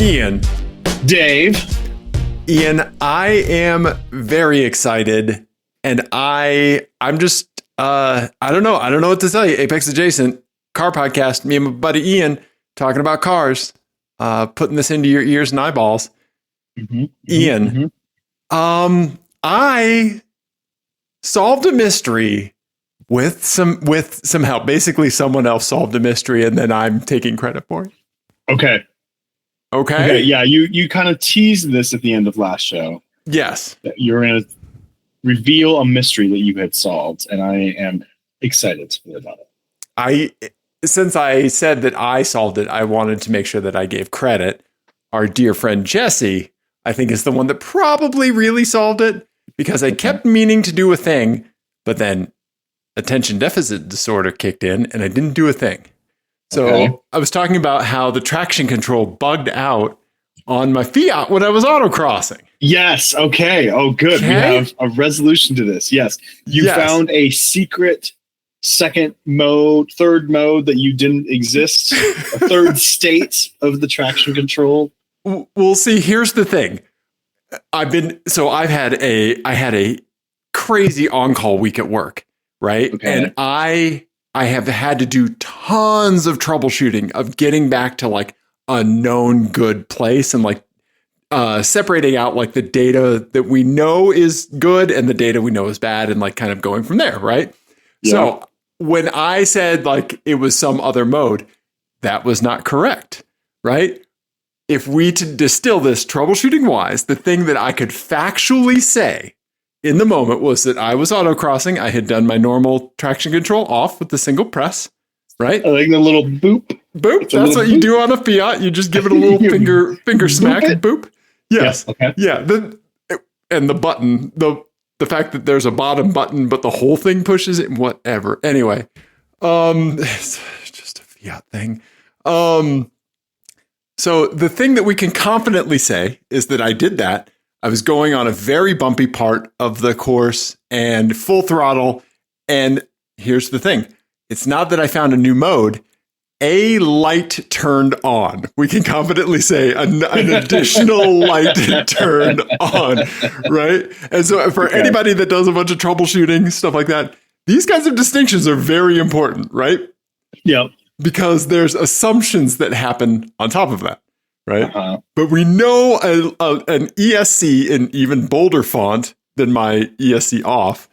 Ian. Dave. Ian, I am very excited, and I'm just I don't know what to tell you. Apex Adjacent car podcast, me and my buddy Ian talking about cars, putting this into your ears and eyeballs. Ian, I solved a mystery with some help. Basically, someone else solved a mystery, and then I'm taking credit for it. Okay. Yeah, you kind of teased this at the end of last show. Yes. That you were going to reveal a mystery that you had solved, and I am excited to hear about it. Since I said that I solved it, I wanted to make sure that I gave credit. Our dear friend Jesse, I think, is the one that probably really solved it, because I kept meaning to do a thing, but then attention deficit disorder kicked in and I didn't do a thing. So I was talking about how the traction control bugged out on my Fiat when I was autocrossing. Yes. Okay. Oh, good. We have a resolution to this. Yes. You found a secret second mode, third mode that you didn't exist, a third state of the traction control. Well, see, here's the thing. I had a crazy on-call week at work, right? Okay. And I have had to do tons of troubleshooting of getting back to like a known good place and like separating out like the data that we know is good and the data we know is bad and like kind of going from there, right? Yeah. So when I said like it was some other mode, that was not correct, right? If we to distill this troubleshooting wise, the thing that I could factually say in the moment was that I was autocrossing. I had done my normal traction control off with the single press, right? I like the little boop. Boop. That's what you do on a Fiat. You just give it a little finger smack and boop. Yes. Okay. Yeah. And the button, the fact that there's a bottom button, but the whole thing pushes it, whatever. Anyway, it's just a Fiat thing. So the thing that we can confidently say is that I did that. I was going on a very bumpy part of the course and full throttle. And here's the thing. It's not that I found a new mode. A light turned on. We can confidently say an additional light turned on, right? And so for anybody that does a bunch of troubleshooting, stuff like that, these kinds of distinctions are very important, right? Yep. Because there's assumptions that happen on top of that. Right. But we know an ESC in even bolder font than my ESC off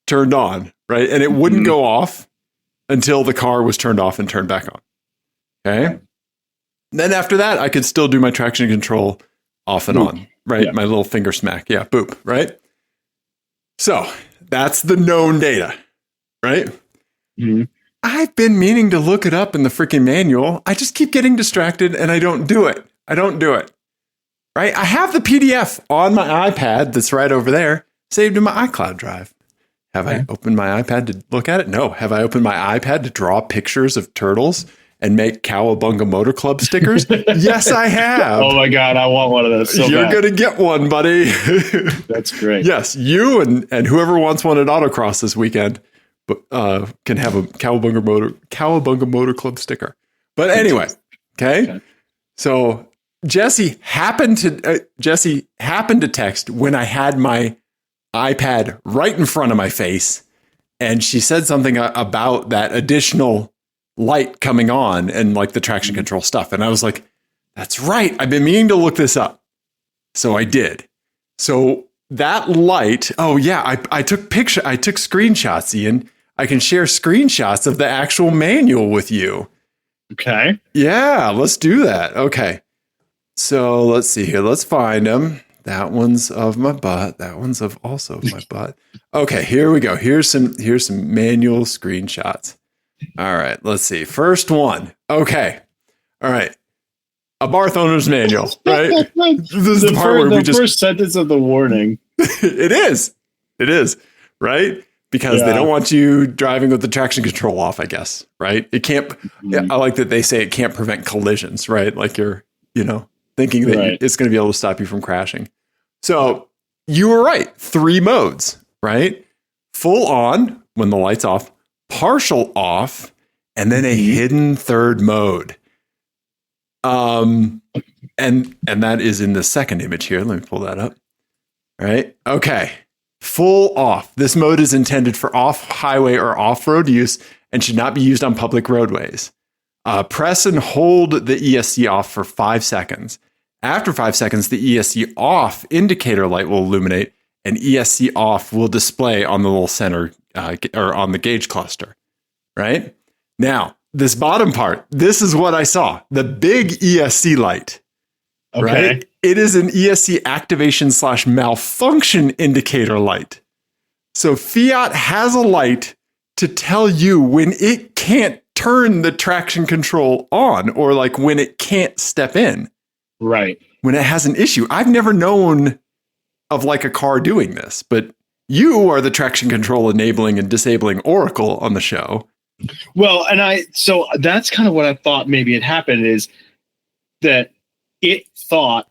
turned on. Right. And it wouldn't go off until the car was turned off and turned back on. Okay. Then after that, I could still do my traction control off and on. Right. Yeah. My little finger smack. Yeah. Boop. Right. So that's the known data. Right. Mm-hmm. I've been meaning to look it up in the freaking manual. I just keep getting distracted and I don't do it. Right? I have the PDF on my iPad that's right over there, saved in my iCloud drive. Have I opened my iPad to look at it? No. Have I opened my iPad to draw pictures of turtles and make Cowabunga Motor Club stickers? Yes, I have. Oh my God, I want one of those. You're going to get one, buddy. That's great. Yes, you and whoever wants one at Autocross this weekend can have a Cowabunga Motor Club sticker. But anyway, okay. So Jesse happened to text when I had my iPad right in front of my face, and she said something about that additional light coming on and like the traction control stuff. And I was like, that's right. I've been meaning to look this up. So I did. So that light. Oh yeah. I took screenshots, Ian. I can share screenshots of the actual manual with you. Okay. Yeah, let's do that. Okay. So let's see here. Let's find them. That one's of my butt. That one's also of my butt. Okay, here we go. Here's some manual screenshots. All right, let's see. First one. Okay. All right. A Barth owner's manual, right? This is the part where the first sentence of the warning. It is, right? Because they don't want you driving with the traction control off, I guess, right? It can't, I like that they say it can't prevent collisions, right? Like you're, thinking that it's going to be able to stop you from crashing. So you were right. 3 modes, right? Full on when the light's off, partial off, and then a hidden third mode. And that is in the second image here. Let me pull that up. All right. Okay. Full off. This mode is intended for off-highway or off-road use and should not be used on public roadways. Press and hold the ESC off for 5 seconds. After 5 seconds, the ESC off indicator light will illuminate and ESC off will display on the little center or on the gauge cluster. Right? Now, this bottom part, this is what I saw. The big ESC light. Okay. Right? It is an ESC activation / malfunction indicator light. So Fiat has a light to tell you when it can't turn the traction control on or like when it can't step in. Right. When it has an issue. I've never known of like a car doing this, but you are the traction control enabling and disabling oracle on the show. Well, so that's kind of what I thought maybe had happened is that it thought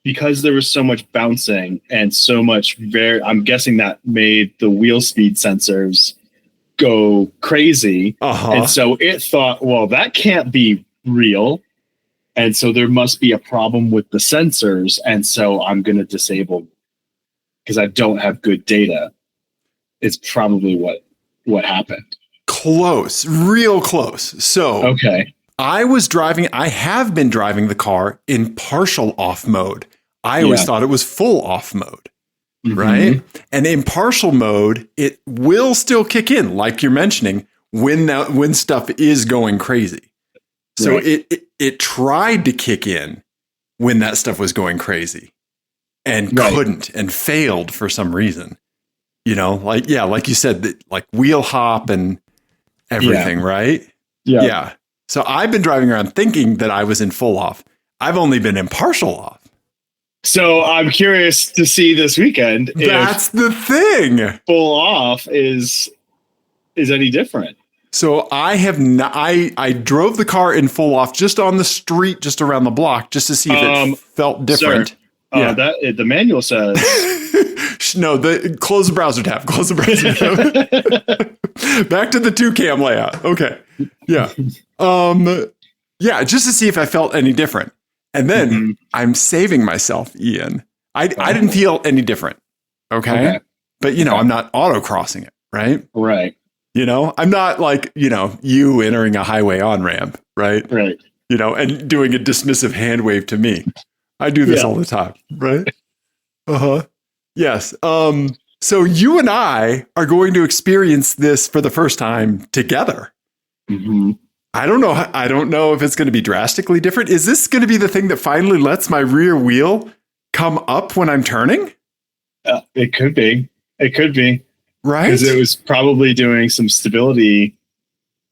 because there was so much bouncing and so much I'm guessing that made the wheel speed sensors go crazy. And so it thought, well, that can't be real. And so there must be a problem with the sensors. And so I'm going to disable because I don't have good data. It's probably what happened. Close, real close. So okay. I have been driving the car in partial off mode. I always thought it was full off mode, right? And in partial mode, it will still kick in, like you're mentioning, when stuff is going crazy. So it tried to kick in when that stuff was going crazy and couldn't and failed for some reason. You know, like you said, like wheel hop and everything, right? Yeah. So I've been driving around thinking that I was in full off. I've only been in partial off. So I'm curious to see this weekend. That's the thing. Full off is any different? So I have not. I drove the car in full off just on the street, just around the block, just to see if it felt different. Sir, the manual says. No, close the browser tab. Close the browser tab. Back to the 2-cam layout. Okay. Yeah. Yeah, just to see if I felt any different. And then I'm saving myself, Ian. I didn't feel any different. Okay. But, I'm not autocrossing it, right? Right. I'm not like, you entering a highway on-ramp, right? Right. And doing a dismissive hand wave to me. I do this all the time, right? Yes. So you and I are going to experience this for the first time together. I don't know if it's going to be drastically different. Is this going to be the thing that finally lets my rear wheel come up when I'm turning? It could be. Right. Because it was probably doing some stability.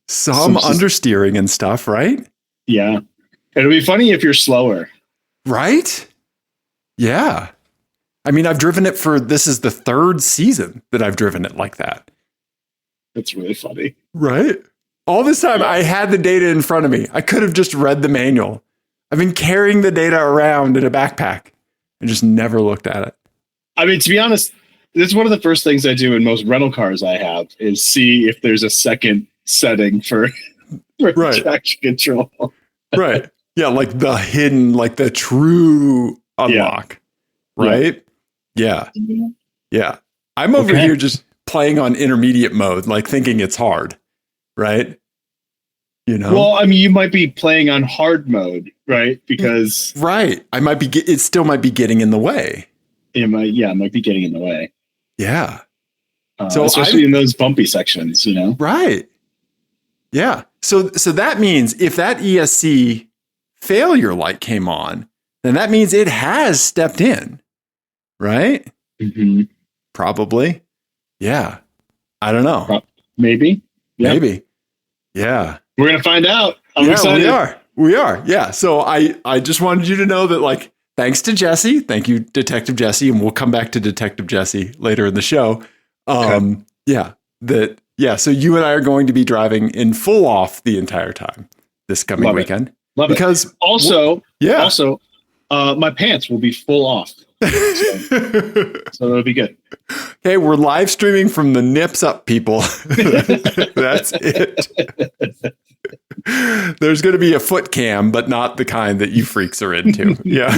Some understeering and stuff, right? Yeah. It'll be funny if you're slower. Right? Yeah. I mean, I've driven it this is the 3rd season that I've driven it like that. That's really funny. Right? All this time I had the data in front of me. I could have just read the manual. I've been carrying the data around in a backpack and just never looked at it. I mean, to be honest, this is one of the first things I do in most rental cars I have is see if there's a second setting for traction control. Right. Yeah, like the hidden, like the true unlock. Right? Yeah. Yeah. I'm over here just playing on intermediate mode, like thinking it's hard. Right? Well, I mean, you might be playing on hard mode, right? Because I might be. It still might be getting in the way. It might be getting in the way. Yeah. So especially in those bumpy sections, Right. Yeah. So that means if that ESC failure light came on, then that means it has stepped in, right? Probably. Yeah. I don't know. Maybe. Yep. Maybe. Yeah. We're going to find out. I'm excited. We are. Yeah. So I just wanted you to know that, like, thanks to Jesse. Thank you, Detective Jesse. And we'll come back to Detective Jesse later in the show. So you and I are going to be driving in full off the entire time this coming weekend. Love it. Also, my pants will be full off. So it'll be good. Okay, we're live streaming from the nips up, people. That's it. There's going to be a foot cam, but not the kind that you freaks are into. Yeah.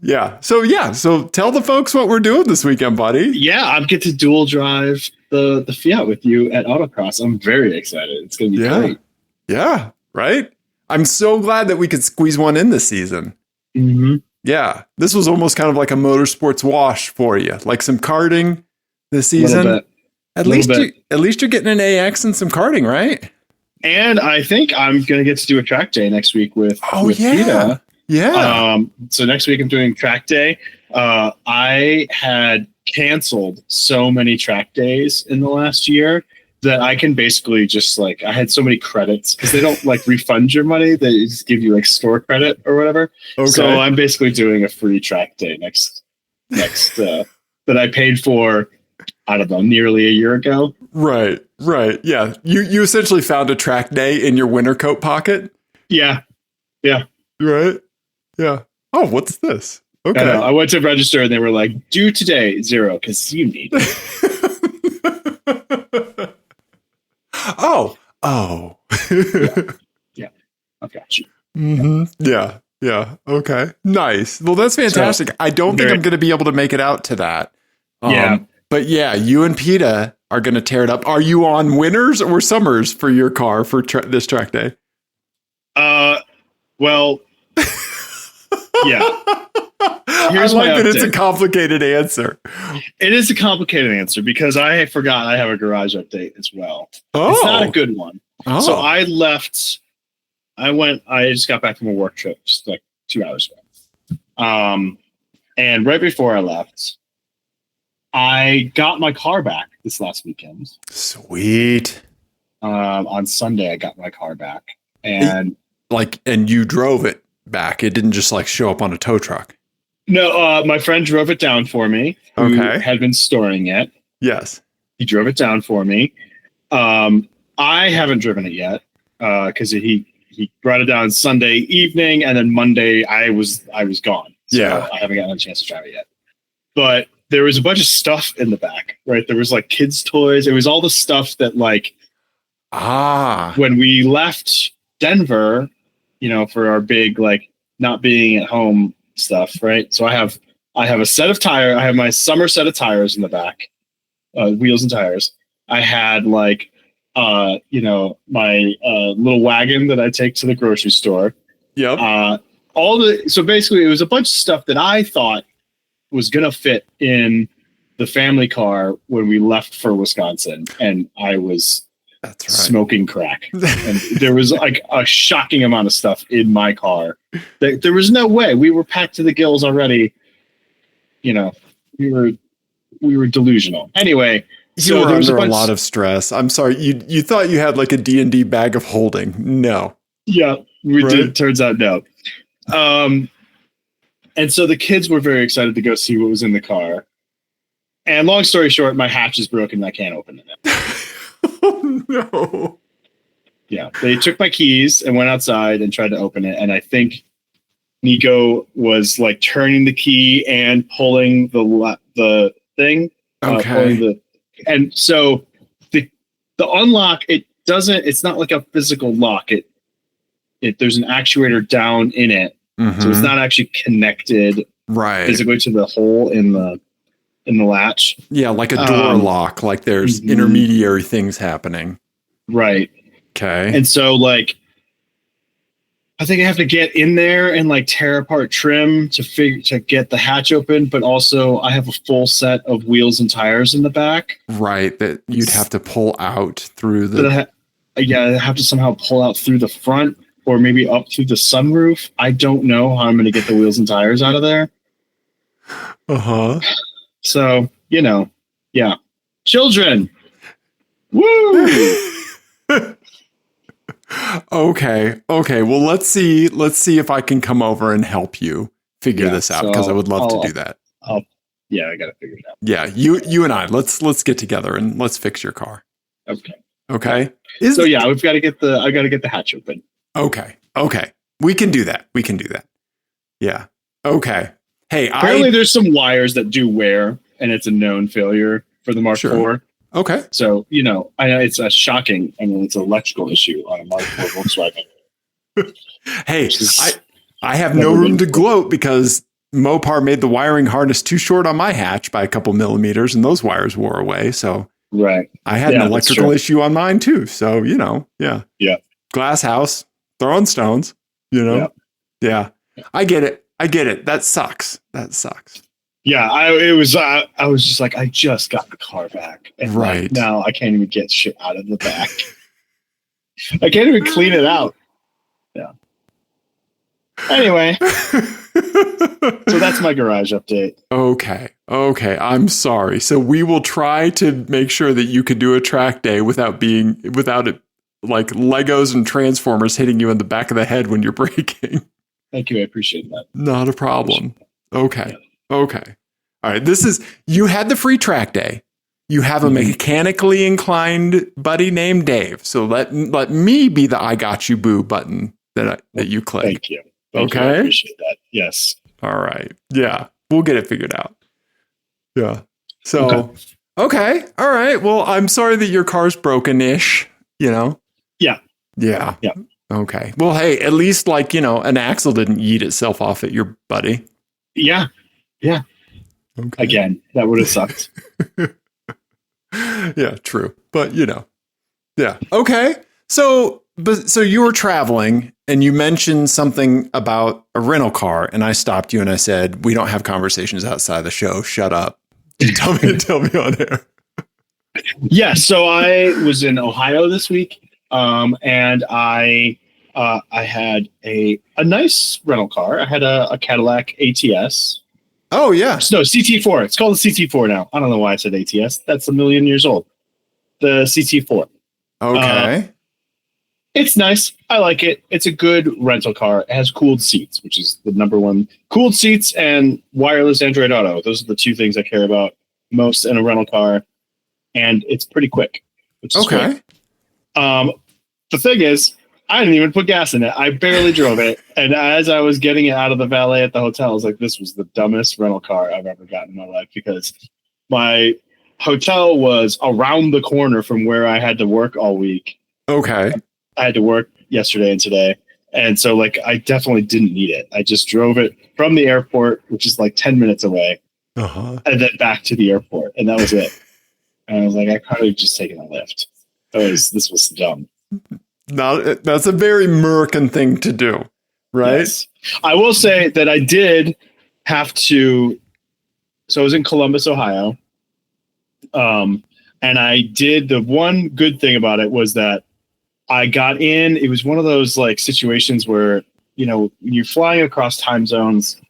Yeah. So tell the folks what we're doing this weekend, buddy. Yeah, I get to dual drive the Fiat with you at autocross. I'm very excited. It's going to be great. Yeah. Right. I'm so glad that we could squeeze one in this season. Mm-hmm. Yeah. This was almost kind of like a motorsports wash for you, like some karting this season. At least you're getting an AX and some karting, right? And I think I'm going to get to do a track day next week with PETA. Yeah. So next week I'm doing track day. I had canceled so many track days in the last year that I can basically just I had so many credits because they don't refund your money. They just give you store credit or whatever. Okay. So I'm basically doing a free track day next that I paid for, I don't know, nearly a year ago. Right. Yeah. You essentially found a track day in your winter coat pocket. Yeah. Right. Yeah. Oh, what's this? Okay. I went to register and they were like, due today, 0, because you need it. Oh. Yeah. I got you. Mm-hmm. Yeah. Okay. Nice. Well, that's fantastic. So, I don't think I'm going to be able to make it out to that. But yeah, you and PETA are going to tear it up. Are you on winters or summers for your car for this track day? Well, yeah. I like that it's a complicated answer. It is a complicated answer because I forgot I have a garage update as well. Oh. It's not a good one. Oh. So I just got back from a work trip just 2 hours ago. And right before I left, I got my car back this last weekend. Sweet. On Sunday, I got my car back. And and you drove it back. It didn't just show up on a tow truck. No, my friend drove it down for me. Who had been storing it. Yes. He drove it down for me. I haven't driven it yet because he brought it down Sunday evening, and then Monday I was gone. So I haven't gotten a chance to drive it yet. But there was a bunch of stuff in the back, right? There was kids' toys. It was all the stuff that when we left Denver, for our big not being at home stuff, right? So I have a set of tires. I have my summer set of tires in the back, wheels and tires. I had my little wagon that I take to the grocery store. Yep. So basically it was a bunch of stuff that I thought was going to fit in the family car when we left for Wisconsin. And I was smoking crack. And there was a shocking amount of stuff in my car. There was no way. We were packed to the gills already. We were delusional. Anyway, you were under a lot of stress. I'm sorry. You thought you had a D&D bag of holding. No. Yeah, we did. Turns out no. And so the kids were very excited to go see what was in the car. And long story short, my hatch is broken and I can't open it. Oh, no. Yeah. They took my keys and went outside and tried to open it. And I think Nico was turning the key and pulling the thing. Okay. And so the unlock, it's not like a physical lock. There's an actuator down in it. Mm-hmm. So it's not actually connected physically to the hole in the latch. Yeah, like a door lock, there's intermediary things happening. Right. Okay. And so I think I have to get in there and tear apart trim to get the hatch open, but also I have a full set of wheels and tires in the back. Right, that you'd have to pull out through the... I have to somehow pull out through the front or maybe up through the sunroof. I don't know how I'm going to get the wheels and tires out of there. Uh-huh. So, yeah. Children. Woo! Okay. Well, let's see if I can come over and help you figure this out because I would love to do that. I got to figure it out. Yeah, you and I, let's get together and let's fix your car. Okay. So yeah, I got to get the hatch open. Okay. We can do that. Yeah. Okay. Hey, apparently there's some wires that do wear and it's a known failure for the Mark IV. Okay. So, you know, I know it's a shocking, I mean, it's an electrical issue on a Mark IV Volkswagen. Hey, I have no room to gloat because Mopar made the wiring harness too short on my hatch by a couple millimeters, and those wires wore away. So right, I had an electrical issue on mine too. So, you know, yeah. Glass house, throwing stones, you know? Yeah. I get it. That sucks. Yeah, I was just like, I just got the car back. And right. Now I can't even get shit out of the back. I can't even clean it out. Yeah. Anyway. So that's my garage update. Okay. I'm sorry. So we will try to make sure that you can do a track day without it like Legos and Transformers hitting you in the back of the head when you're braking. Thank you. I appreciate that. Not a problem. Okay. All right. You had the free track day. You have a mechanically inclined buddy named Dave. So let me be the I got you boo button that you click. Thank you. Okay. I appreciate that. Yes. All right. Yeah. We'll get it figured out. Yeah. So, okay. All right. Well, I'm sorry that your car's broken-ish, you know? Yeah. Okay. Well, hey, at least an axle didn't yeet itself off at your buddy. Yeah. Okay. Again, that would have sucked. Yeah, true. But yeah. Okay. So you were traveling and you mentioned something about a rental car, and I stopped you and I said, we don't have conversations outside the show. Shut up. Tell me on air. Yeah. So I was in Ohio this week. And I had a nice rental car. I had a Cadillac ATS. Oh yeah. No, CT4. It's called the CT4 now. I don't know why I said ATS. That's a million years old. The CT4. Okay. It's nice. I like it. It's a good rental car. It has cooled seats, which is the number one. Cooled seats and wireless Android Auto. Those are the two things I care about most in a rental car. And it's pretty quick. Which is okay. Great. The thing is, I didn't even put gas in it. I barely drove it. And as I was getting it out of the valet at the hotel, I was like, this was the dumbest rental car I've ever gotten in my life, because my hotel was around the corner from where I had to work all week. Okay. I had to work yesterday and today. And so I definitely didn't need it. I just drove it from the airport, which is 10 minutes away, and then back to the airport. And that was it. And I was like, I could have just taken a lift. This was dumb. Now, that's a very American thing to do, right? Yes. I will say that I did have to. So I was in Columbus, Ohio. And I did, the one good thing about it was that I got in. It was one of those situations where, when you're flying across time zones,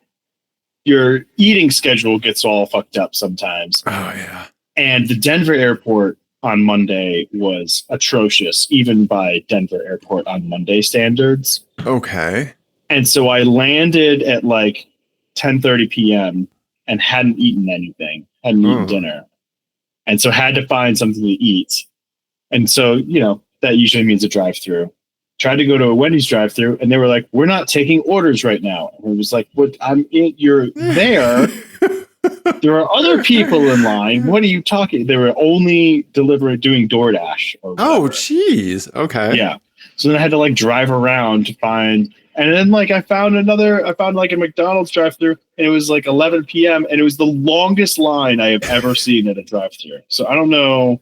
your eating schedule gets all fucked up sometimes. Oh, yeah. And the Denver airport on Monday was atrocious, even by Denver airport on Monday standards. Okay. And so I landed at 10:30 p.m. and hadn't eaten anything, hadn't eaten dinner. And so had to find something to eat. And so, that usually means a drive-through. Tried to go to a Wendy's drive-through, and they were like, we're not taking orders right now. And it was like, what? You're there. There are other people in line. What are you talking? They were only doing DoorDash. Oh, geez. Okay. Yeah. So then I had to drive around to find, and then I found a McDonald's drive-through, and it was 11 p.m. and it was the longest line I have ever seen at a drive-through. So I don't know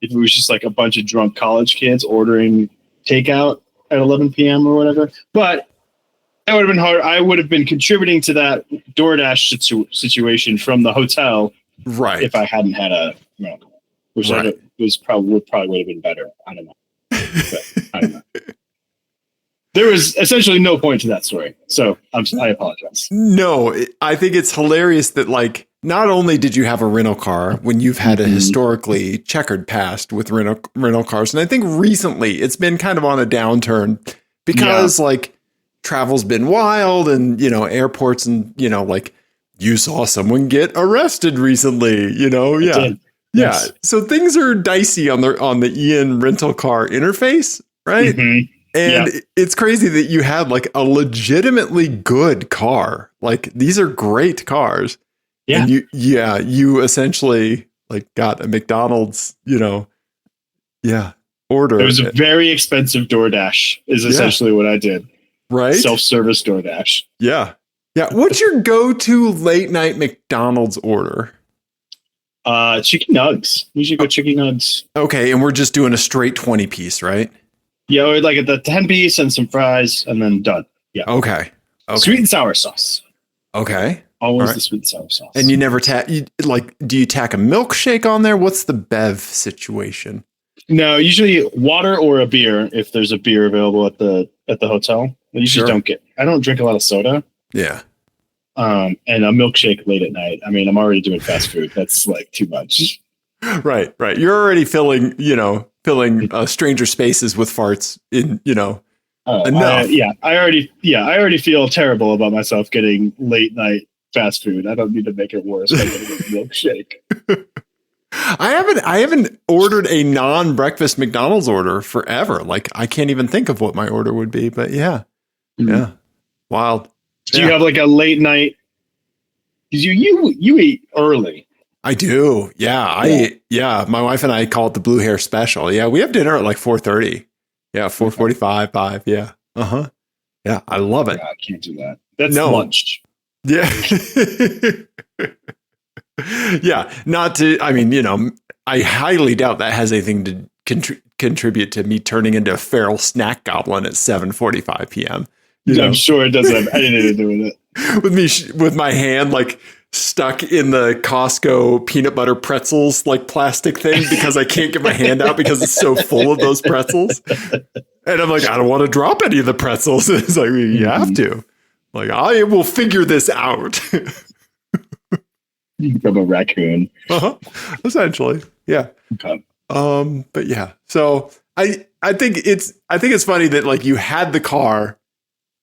if it was just a bunch of drunk college kids ordering takeout at 11 p.m. or whatever, but that would have been hard. I would have been contributing to that DoorDash situation from the hotel, right? If I hadn't had which would probably have been better. I don't know. But I don't know. There was essentially no point to that story, so I apologize. No, I think it's hilarious that not only did you have a rental car when you've had a historically checkered past with rental cars, and I think recently it's been kind of on a downturn because travel's been wild, and airports, and you saw someone get arrested recently, yeah. So things are dicey on the Ian rental car interface, right? And it's crazy that you had a legitimately good car. These are great cars. Yeah. And you essentially like got a McDonald's, order. It was a very expensive DoorDash is essentially what I did. Right? Self-service DoorDash. Yeah. Yeah. What's your go-to late night McDonald's order? Chicken nugs. We should go chicken nugs. Okay, and we're just doing a straight 20 piece, right? Yeah, or like the 10 piece and some fries and then done. Yeah. Okay. Sweet and sour sauce. Okay. Always the sweet and sour sauce. And you never do you tack a milkshake on there? What's the bev situation? No, usually water or a beer if there's a beer available at the hotel. I usually I don't drink a lot of soda. Yeah. And a milkshake late at night. I mean, I'm already doing fast food. That's like too much. Right. You're already filling stranger spaces with farts in, enough. I already feel terrible about myself getting late night fast food. I don't need to make it worse by getting a milkshake. I haven't ordered a non-breakfast McDonald's order forever. Like I can't even think of what my order would be, but yeah. Mm-hmm. Yeah. Wild. Do you have like a late night? You eat early. I do. Yeah. My wife and I call it the blue hair special. Yeah. We have dinner at like 4:30. Yeah. 4:45, 5. Yeah. Uh-huh. Yeah. I love it. I can't do that. That's lunch. Yeah. Yeah. I highly doubt that has anything to contribute to me turning into a feral snack goblin at 7:45 p.m. I'm sure it doesn't have anything to do with it. With my hand like stuck in the Costco peanut butter pretzels like plastic thing because I can't get my hand out because it's so full of those pretzels. And I'm like, I don't want to drop any of the pretzels. It's like, you have to. Like, I will figure this out. You become a raccoon. Essentially. Yeah. Okay. But yeah. So I think it's funny that like you had the car,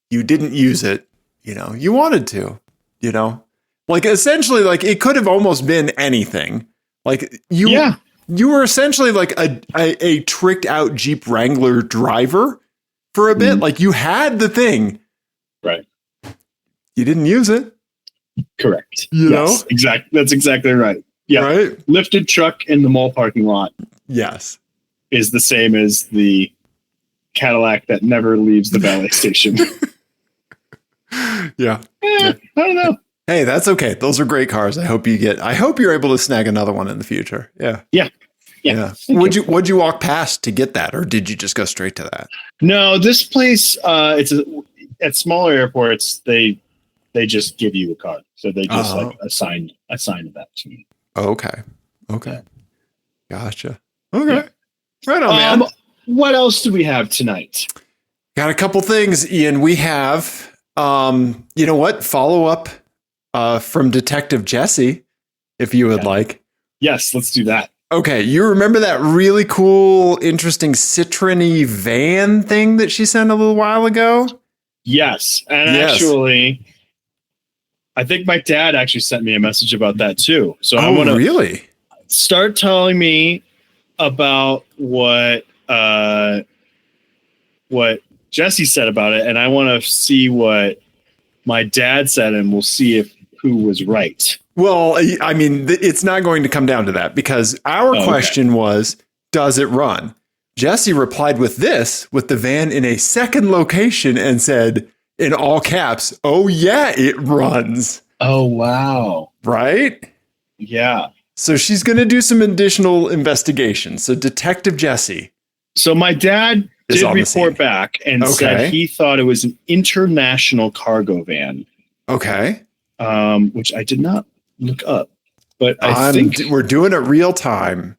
you didn't use it, you wanted to, like essentially like it could have almost been anything. Like you were essentially like a tricked out Jeep Wrangler driver for a bit. Like you had the thing. Right. You didn't use it. Correct. Yes, exactly. That's exactly right. Yeah. Right. Lifted truck in the mall parking lot. Yes. Is the same as the Cadillac that never leaves the valet station. Yeah. I don't know. Hey, that's okay. Those are great cars. I hope you're able to snag another one in the future. Yeah. Yeah. Would you walk past to get that, or did you just go straight to that? No, this place, at smaller airports, they just give you a card. So they just assign that to me. Okay. Gotcha. Okay. Yeah. Right on, man. What else do we have tonight? Got a couple things, Ian. We have, follow up from Detective Jesse, if you would like. Yes, let's do that. Okay. You remember that really cool, interesting Citroen-y van thing that she sent a little while ago? Yes. And actually, I think my dad actually sent me a message about that too. So I want to really start telling me about what Jesse said about it, and I want to see what my dad said, and we'll see who was right. Well, I mean, it's not going to come down to that because our question was, does it run? Jesse replied with the van in a second location and said in all caps, "Oh yeah, it runs." Oh, wow. Right? Yeah. So she's going to do some additional investigation. So Detective Jesse. So my dad did report back and said he thought it was an international cargo van. Okay. Which I did not look up, but I think we're doing it real time.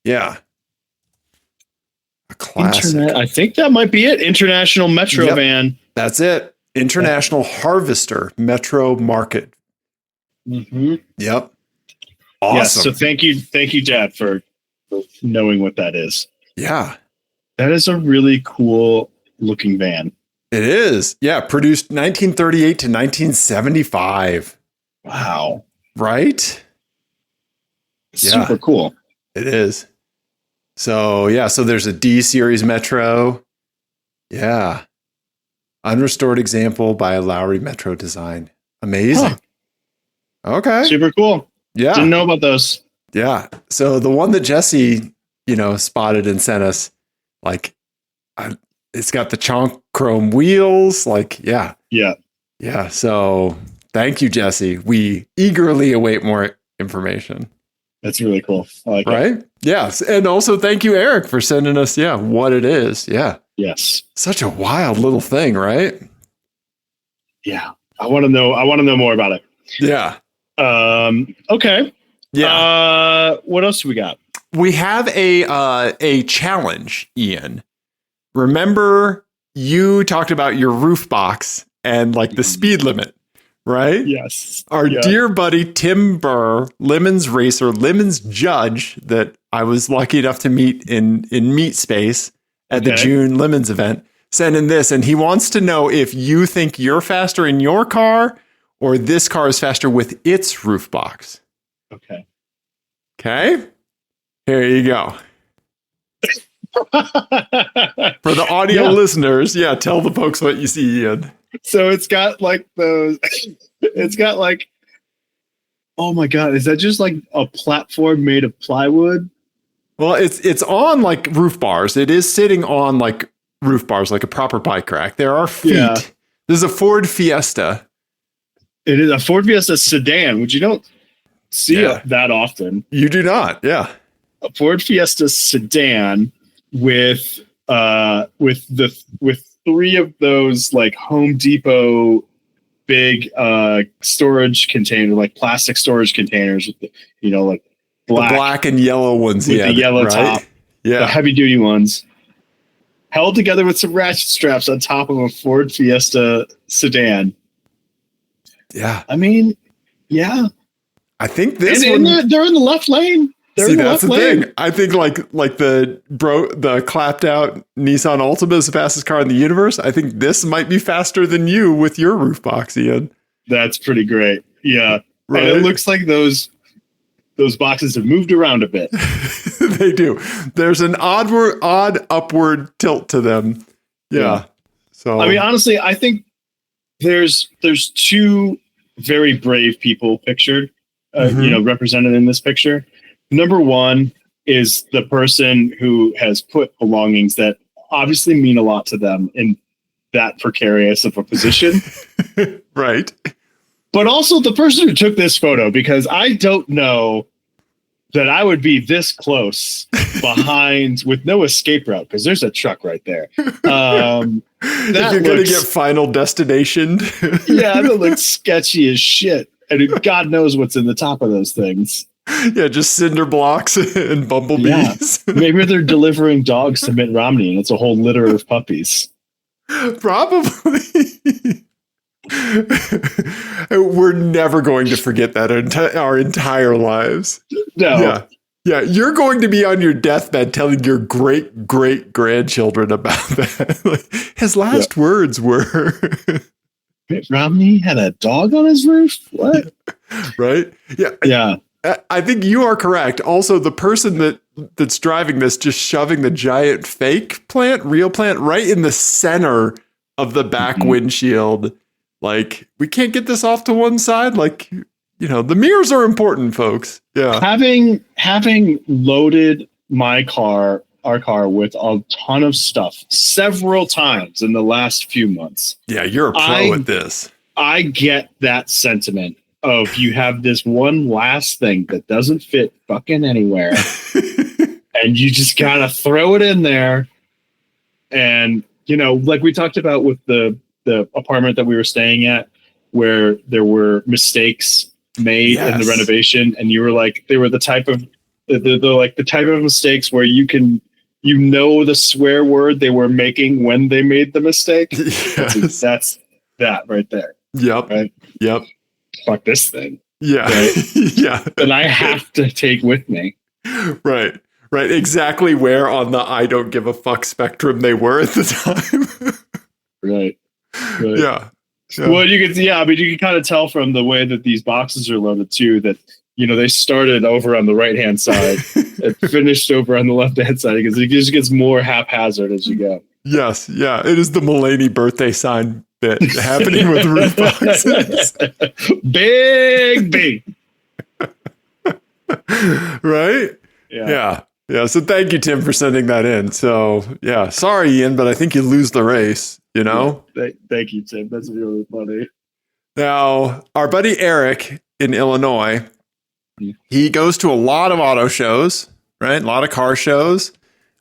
Yeah. A classic. I think that might be it. International Metro van. That's it. International Harvester Metro Market. Mm-hmm. Yep. Awesome. Yes. So thank you, Dad, for knowing what that is. Yeah. That is a really cool looking van. It is. Yeah. Produced 1938 to 1975. Wow. Right? Super cool. It is. So, so there's a D series Metro. Yeah. Unrestored example by Lowry Metro Design. Amazing. Huh. Okay. Super cool. Yeah. Didn't know about those. Yeah. So the one that Jesse, spotted and sent us, like, it's got the chonk chrome wheels. Like, yeah. Yeah. Yeah. So thank you, Jesse. We eagerly await more information. That's really cool. I like right? it. Yes. And also thank you, Eric, for sending us, what it is. Yeah. Yes. Such a wild little thing, right? Yeah. I want to know more about it. Yeah. Okay. Yeah. What else do we got? We have a challenge, Ian. Remember you talked about your roof box and like the speed limit, right? Yes. Our dear buddy Tim Burr, Lemons racer, Lemons judge that I was lucky enough to meet in Meat Space at the June Lemons event, sent in this, and he wants to know if you think you're faster in your car or this car is faster with its roof box. Okay. Okay. Here you go. For the audio listeners, tell the folks what you see, Ian. So it's got like oh my God, is that just like a platform made of plywood? Well, it's on like roof bars. It is sitting on like roof bars, like a proper bike rack. There are feet. Yeah. This is a Ford Fiesta. It is a Ford Fiesta sedan, which you don't see that often. You do not, yeah. A Ford Fiesta sedan with three of those like Home Depot big storage container, like plastic storage containers with the, like black and yellow ones, with the yellow top, the heavy duty ones, held together with some ratchet straps on top of a Ford Fiesta sedan. Yeah, I mean, yeah. I think this one they're in the left lane. That's the thing. I think like the clapped out Nissan Altima is the fastest car in the universe. I think this might be faster than you with your roof box, Ian. That's pretty great. Yeah. Right? And it looks like those boxes have moved around a bit. They do. There's an odd upward tilt to them. Yeah. So I mean, honestly, I think there's two very brave people pictured, represented in this picture. Number one is the person who has put belongings that obviously mean a lot to them in that precarious of a position. Right. But also the person who took this photo, because I don't know that I would be this close behind with no escape route, because there's a truck right there. If you're going to get Final Destination. Yeah, that looks sketchy as shit. And God knows what's in the top of those things. Yeah, just cinder blocks and bumblebees. Yeah. Maybe they're delivering dogs to Mitt Romney and it's a whole litter of puppies. Probably. We're never going to forget that our entire lives. No. Yeah, you're going to be on your deathbed telling your great-great-grandchildren about that. Like, his last words were... Mitt Romney had a dog on his roof? What? Right? Yeah. Yeah. I think you are correct. Also, the person that's driving this just shoving the giant fake real plant, right in the center of the back windshield. Like, we can't get this off to one side. Like, the mirrors are important, folks. Yeah. Having loaded our car with a ton of stuff several times in the last few months. Yeah, you're a pro at this. I get that sentiment of you have this one last thing that doesn't fit fucking anywhere and you just gotta throw it in there. And like we talked about with the apartment that we were staying at, where there were mistakes made in the renovation, and you were like, they were the type of the type of mistakes where you can the swear word they were making when they made the mistake. Yes. That's that right there. Yep. Right? Yep. Fuck this thing. Yeah. Right? Yeah. That I have to take with me. Right. Right. Exactly where on the I don't give a fuck spectrum they were at the time. Right. Yeah. Well, you can kind of tell from the way that these boxes are loaded too, that, they started over on the right-hand side and finished over on the left-hand side, because it just gets more haphazard as you go. Yes. Yeah. It is the Mulaney birthday sign bit happening with roof boxes. Big. Right? Yeah. Yeah. So thank you, Tim, for sending that in. So yeah, sorry, Ian, but I think you lose the race, you know? Yeah. Thank you, Tim. That's really funny. Now, our buddy Eric in Illinois, he goes to a lot of auto shows, right? A lot of car shows,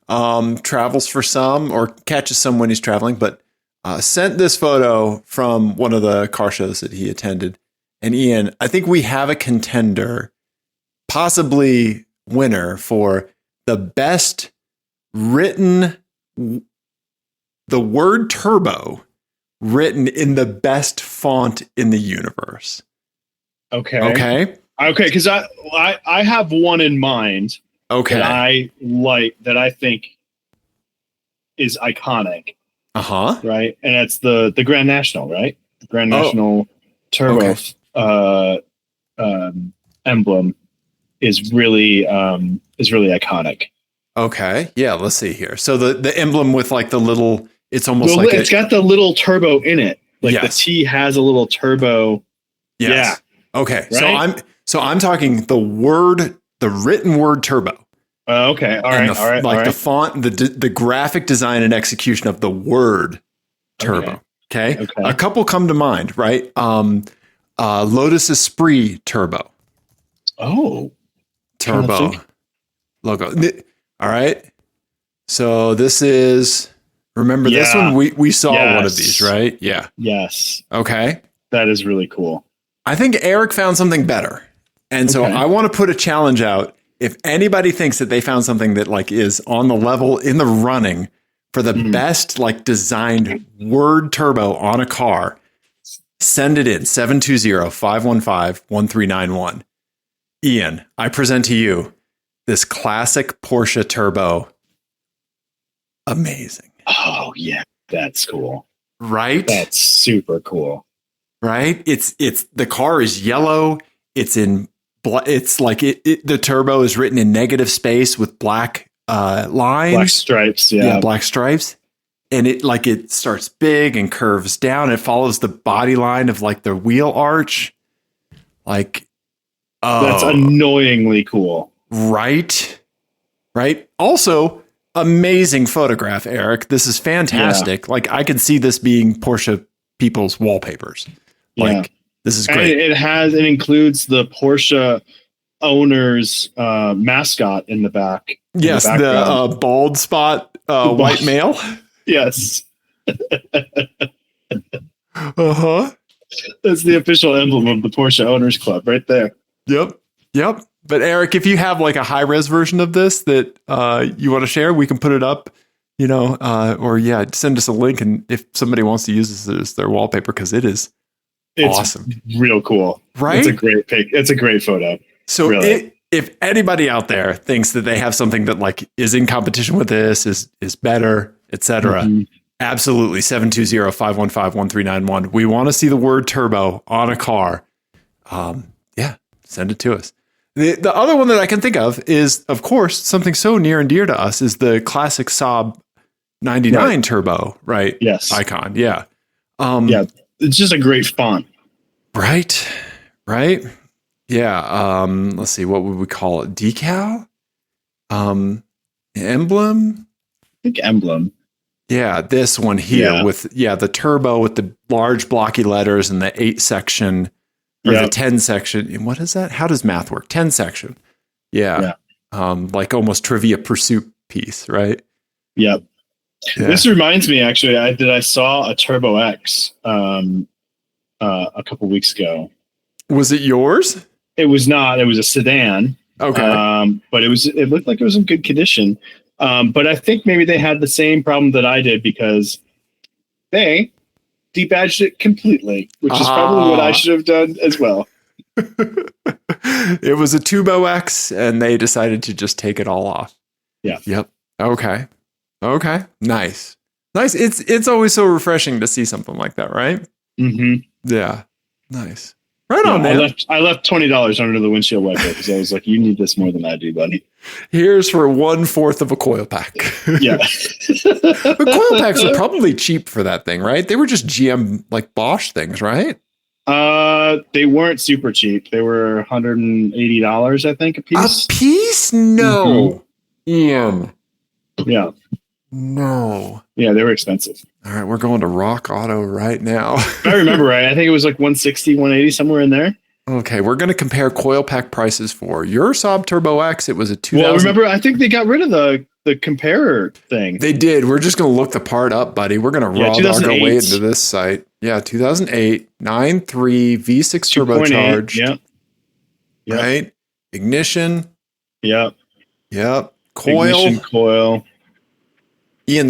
travels for some or catches some when he's traveling, but sent this photo from one of the car shows that he attended. And Ian, I think we have a contender, possibly winner for the best written, the word turbo written in the best font in the universe. Okay. Because I have one in mind. Okay. That I like, that I think is iconic. Right. And it's the Grand National, right? The Grand National turbo emblem is really iconic. Okay. Yeah. Let's see here. So the emblem with like the little, it's almost it's got the little turbo in it. Like the T has a little turbo. Yes. Yeah. Okay. Right? So I'm talking the written word turbo. Okay. All right. The font, the graphic design and execution of the word turbo. Okay. A couple come to mind, right? Lotus Esprit turbo. Oh. Turbo logo. All right. So this is, remember this one? We saw one of these, right? Yeah. Yes. Okay. That is really cool. I think Eric found something better. And so I want to put a challenge out. If anybody thinks that they found something that like is on the level in the running for the best like designed word turbo on a car, send it in 720-515-1391. Ian, I present to you this classic Porsche turbo. Amazing. Oh yeah, that's cool. Right? That's super cool. Right? It's the car is yellow. It's like the turbo is written in negative space with black lines. Black stripes, yeah. Black stripes. And it starts big and curves down. It follows the body line of like the wheel arch. Like, that's annoyingly cool. Right? Right? Also, amazing photograph, Eric. This is fantastic. Yeah. Like, I could see this being Porsche people's wallpapers. Like, this is great. And it includes the Porsche owner's mascot in the back. Yes, the bald spot white male. Yes. Uh-huh. That's the official emblem of the Porsche Owners Club right there. Yep. But Eric, if you have like a high-res version of this that you want to share, we can put it up, or send us a link. And if somebody wants to use this as their wallpaper, because it's awesome. Real cool. Right? It's a great pic. It's a great photo. So if anybody out there thinks that they have something that like is in competition with this, is better, etc., absolutely 720-515-1391. We want to see the word turbo on a car. Send it to us. The other one that I can think of is, of course, something so near and dear to us is the classic Saab 99 turbo, right? Yes. Icon. Yeah. It's just a great font. Right. Yeah. Let's see. What would we call it? Decal? Emblem? I think emblem. Yeah. This one here with the turbo with the large blocky letters and the 8 section or the 10 section. What is that? How does math work? 10 section. Yeah. Like almost Trivia Pursuit piece, right? Yep. Yeah. This reminds me, actually, I saw a Turbo X a couple weeks ago. Was it yours? It was not. It was a sedan. Okay. But it looked like it was in good condition. But I think maybe they had the same problem that I did because they debadged it completely, which is probably what I should have done as well. It was a Turbo X, and they decided to just take it all off. Yeah. Yep. Okay. Nice. It's always so refreshing to see something like that, right? Mm-hmm. Yeah. Nice. Right on, man. I left $20 under the windshield wiper because I was like, you need this more than I do, buddy. Here's for 1/4 of a coil pack. Yeah. But coil packs are probably cheap for that thing, right? They were just GM like Bosch things, right? They weren't super cheap. They were $180, I think, a piece. A piece? No. Ian. Yeah. No. Yeah, they were expensive. All right, we're going to Rock Auto right now. If I remember right, I think it was like 160, 180, somewhere in there. Okay, we're going to compare coil pack prices for your Saab Turbo X. It was a 2000. Well, remember, I think they got rid of the comparer thing. They did. We're just going to look the part up, buddy. We're going to raw dog our way into this site. Yeah, 2008, 9.3 V6 turbocharged. Yep. Right? Ignition. Yep. Coil. Ignition coil. Ian,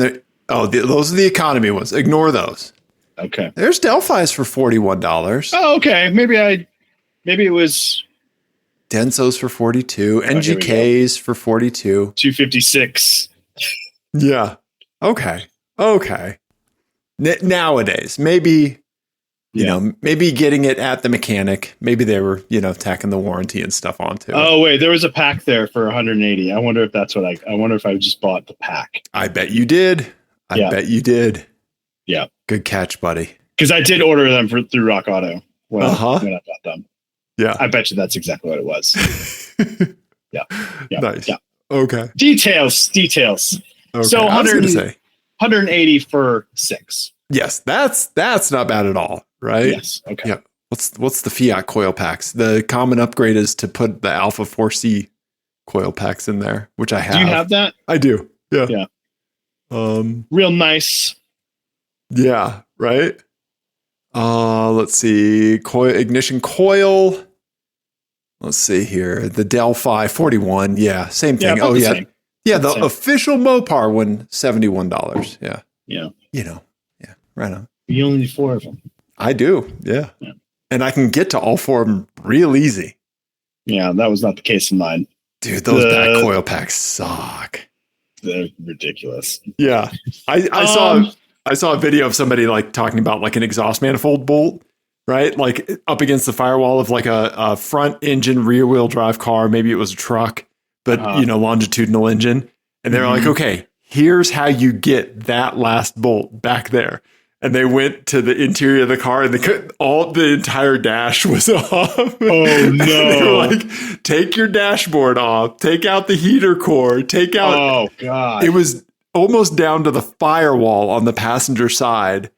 those are the economy ones. Ignore those. Okay. There's Delphi's for $41. Oh, okay. Maybe it was Denso's for 42. NGK's for 42. 256. Yeah. Okay. Nowadays, maybe, maybe getting it at the mechanic. Maybe they were, tacking the warranty and stuff onto it. Oh, wait, there was a pack there for 180. I wonder if that's what I wonder if I just bought the pack. I bet you did. I bet you did. Yeah. Good catch, buddy. Because I did order them through Rock Auto when I bought them. Yeah. I bet you that's exactly what it was. Yeah. Nice. Yeah. Okay. Details. Okay. So I was going to say 180 for 6. Yes, that's not bad at all, right? Yes. Okay. Yeah. What's the Fiat coil packs? The common upgrade is to put the Alpha 4C coil packs in there, which I have. Do you have that? I do. Yeah. Yeah. Real nice. Yeah, right? Let's see. Ignition coil. Let's see here. The Delphi 41. Yeah, same thing. Yeah, same. Yeah, the official Mopar one, $71. Yeah. Yeah. Yeah, right on. You only need 4 of them. I do. Yeah. And I can get to all 4 of them real easy. Yeah, that was not the case in mine. Dude, those back coil packs suck. They're ridiculous. Yeah. I saw a video of somebody like talking about like an exhaust manifold bolt, right? Like up against the firewall of like a front engine rear wheel drive car. Maybe it was a truck, but longitudinal engine. And they're like, okay, here's how you get that last bolt back there. And they went to the interior of the car and the entire dash was off. Oh no. They were like, take your dashboard off, take out the heater core, take out. Oh God. It was almost down to the firewall on the passenger side,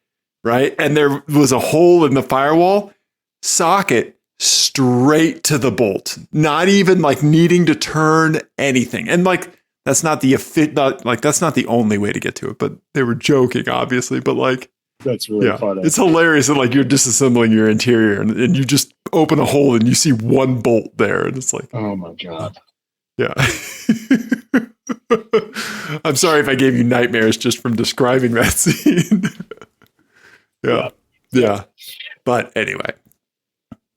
right? And there was a hole in the firewall socket straight to the bolt, not even like needing to turn anything. And like, that's not the only way to get to it, but they were joking, obviously, but like, that's really funny. It's hilarious that like you're disassembling your interior and you just open a hole and you see one bolt there. And it's like, oh my God. Yeah. I'm sorry if I gave you nightmares just from describing that scene. Yeah. But anyway.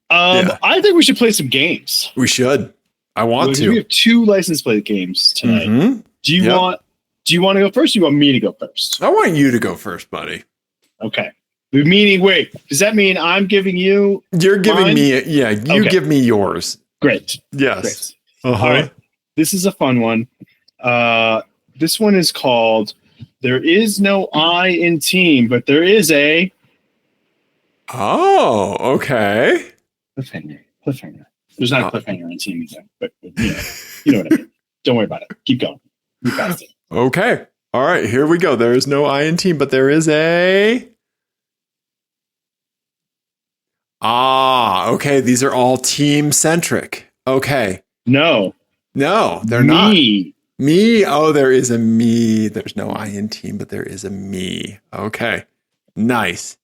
I think we should play some games. We should. I want to. We have 2 license plate games tonight. Mm-hmm. Do you want to go first? Or you want me to go first? I want you to go first, buddy. Okay. Meaning, wait, does that mean I'm giving you? You're giving mine? me, you give me yours. Great. Yes. Great. All right. This is a fun one. This one is called There Is No I in Team, but there is a. Oh, okay. Cliffhanger. There's not a cliffhanger in Team either, but you know what I mean. Don't worry about it. Keep going. You got it. Okay. All right, here we go. There is no I in Team, but there is a. Okay. These are all team centric. Okay. No, they're not. Me. Oh, there is a me. There's no I in Team, but there is a me. Okay. Nice.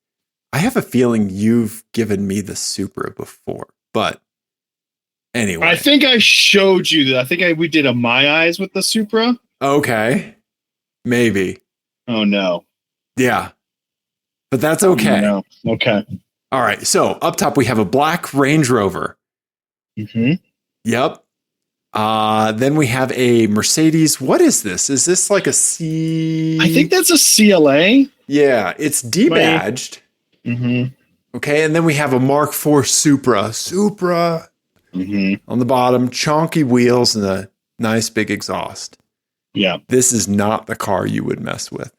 I have a feeling you've given me the Supra before, but anyway. I think I showed you that. I think we did a My Eyes with the Supra. Okay. Maybe. Oh, no. Yeah. But that's okay. No. Okay. All right. So up top, we have a black Range Rover. Mm-hmm. Yep. Then we have a Mercedes. What is this? Is this like a C? I think that's a CLA. Yeah. It's debadged. Mm-hmm. Okay. And then we have a Mark IV Supra. Mm-hmm. On the bottom, chonky wheels and a nice big exhaust. Yeah. This is not the car you would mess with.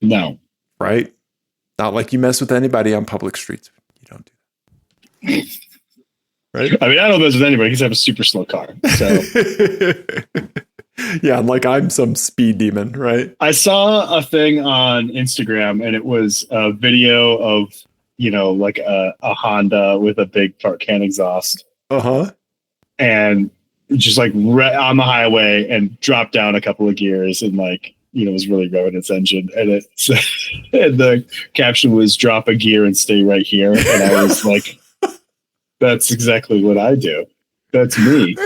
No. Right? Not like you mess with anybody on public streets. You don't do Right? I mean, I don't mess with anybody because I have a super slow car. So yeah, like I'm some speed demon, right? I saw a thing on Instagram, and it was a video of, like a Honda with a big Tarkan exhaust. And just like on the highway and dropped down a couple of gears and was really revving its engine. And and the caption was drop a gear and stay right here. And I was like, that's exactly what I do. That's me.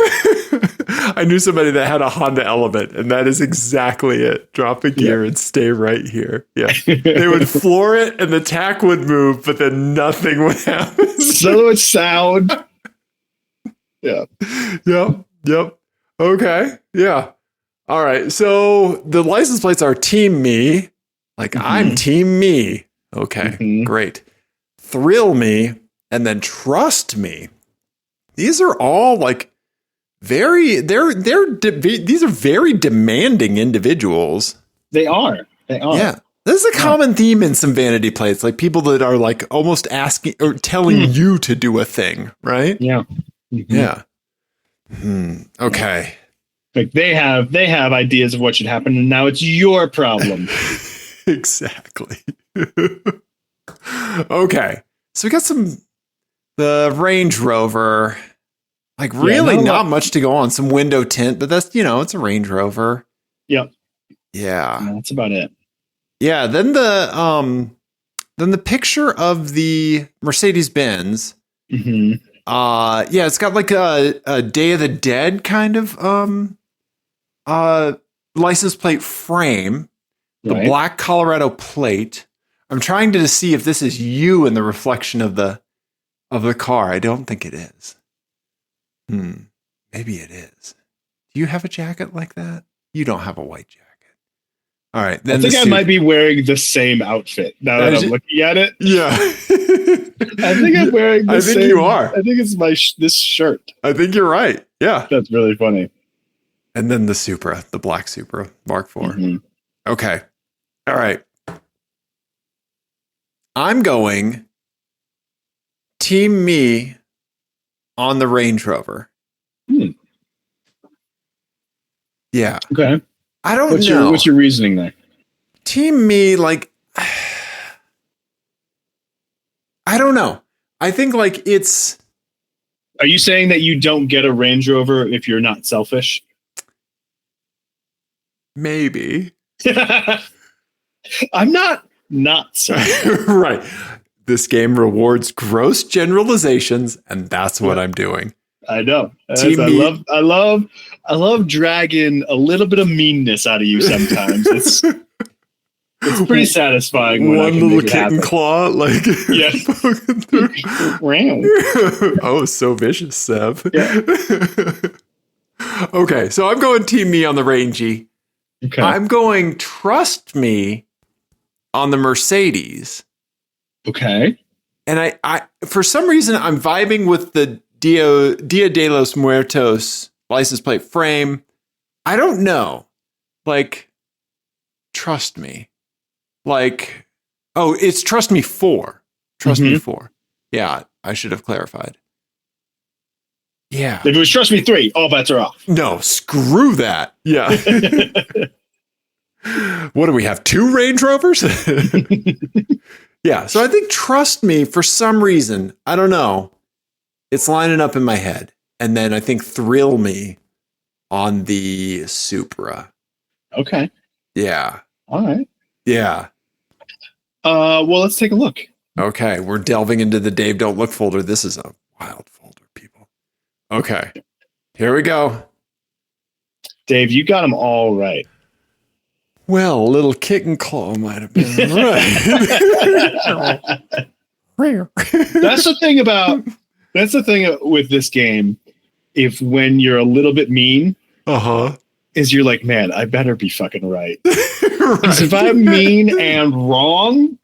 I knew somebody that had a Honda Element, and that is exactly it. Drop a gear and stay right here. Yeah. They would floor it and the tack would move, but then nothing would happen. So it sound. Yeah. Yep. Okay. Yeah. All right. So the license plates are Team Me. I'm Team Me. Okay. Great. Thrill Me. And then Trust Me. These are all these are very demanding individuals. They are. Yeah. This is a common theme in some vanity plates, like people that are almost asking or telling you to do a thing, right? Yeah. Yeah. Okay. Like they have ideas of what should happen, and now it's your problem. Exactly. Okay. So we got the Range Rover. Really not much to go on. Some window tint, but that's, it's a Range Rover. Yep. Yeah. That's about it. Yeah. Then the picture of the Mercedes-Benz. It's got a Day of the Dead kind of license plate frame. The black Colorado plate. I'm trying to see if this is you in the reflection of the car. I don't think it is. Maybe it is. Do you have a jacket like that? You don't have a white jacket. All right. Then I think I might be wearing the same outfit now that I'm looking at it. Yeah. I think I'm wearing the same. I think you are. I think it's this shirt. I think you're right. Yeah. That's really funny. And then the Supra, the black Supra Mark IV. Okay. All right. I'm going Team Me on the Range Rover. Yeah. Okay. I don't know. What's your reasoning there? Team Me, I don't know. I think it's. Are you saying that you don't get a Range Rover if you're not selfish? Maybe. I'm not selfish. Right. This game rewards gross generalizations, and that's what I'm doing. I know. I love dragging a little bit of meanness out of you sometimes. It's pretty satisfying. When one little kitten claw, yeah. Oh, so vicious, Seb. Yeah. Okay, so I'm going Team Me on the Rangy. Okay. I'm going Trust Me on the Mercedes. Okay. And I for some reason I'm vibing with the Dia de los Muertos license plate frame. I don't know. Trust Me. It's Trust Me 4. Trust Me 4. Yeah, I should have clarified. Yeah. If it was Trust Me 3, all bets are off. No, screw that. Yeah. What do we have? 2 Range Rovers? Yeah. So I think Trust Me, for some reason, I don't know, it's lining up in my head. And then I think Thrill Me on the Supra. Okay. Yeah. All right. Yeah. Well, let's take a look. Okay. We're delving into the Dave Don't Look folder. This is a wild folder, people. Okay. Here we go. Dave, you got them all right. Well, a little kick and claw might have been right. That's the thing with this game. When you're a little bit mean, is you're like, man, I better be fucking right. Because if I'm mean and wrong,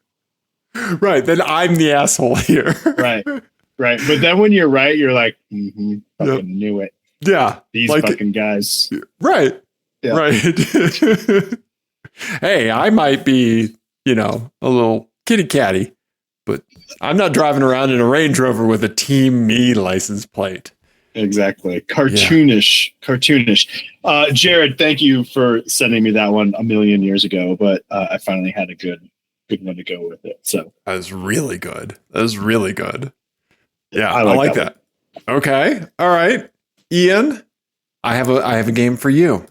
right, then I'm the asshole here. Right. But then when you're right, you're like, fucking knew it. Yeah, these fucking guys. Right. Yeah. Right. Hey, I might be, a little kitty catty, But I'm not driving around in a Range Rover with a Team Me license plate. Exactly. Cartoonish. Jared, thank you for sending me that one a million years ago, but I finally had a good one to go with it. So that was really good. Yeah, I like that. Okay. All right. Ian, I have a game for you.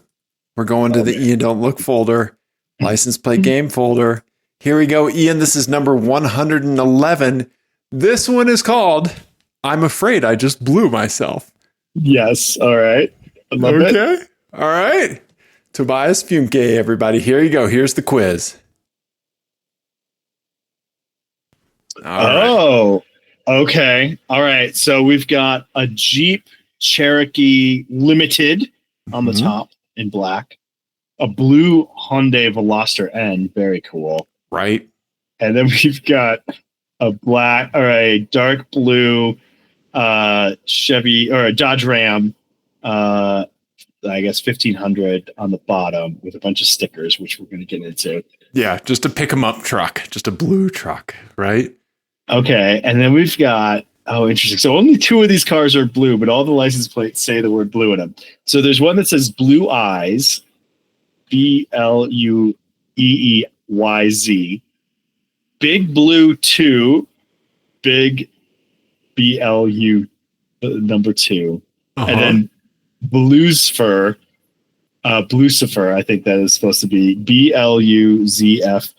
We're going to the Ian Don't Look folder, license plate game folder. Here we go, Ian. This is number 111. This one is called I'm Afraid I Just Blew Myself. Yes. All right. I love it. Okay. All right. Tobias Funke, everybody. Here you go. Here's the quiz. Oh, okay. All right. So we've got a Jeep Cherokee Limited on the top in black, a blue Hyundai Veloster N. Very cool. Right. And then we've got a black or a dark blue Chevy or a Dodge Ram, I guess 1500 on the bottom with a bunch of stickers, which we're going to get into. Yeah, just a pick 'em up truck, just a blue truck, right? Okay, and then we've got interesting. So only 2 of these cars are blue, but all the license plates say the word blue in them. So there's one that says Blue Eyes, BLUEEYZ, Big Blue 2, Big BLU number 2, and then Blucifer, I think that is supposed to be BLUZFR.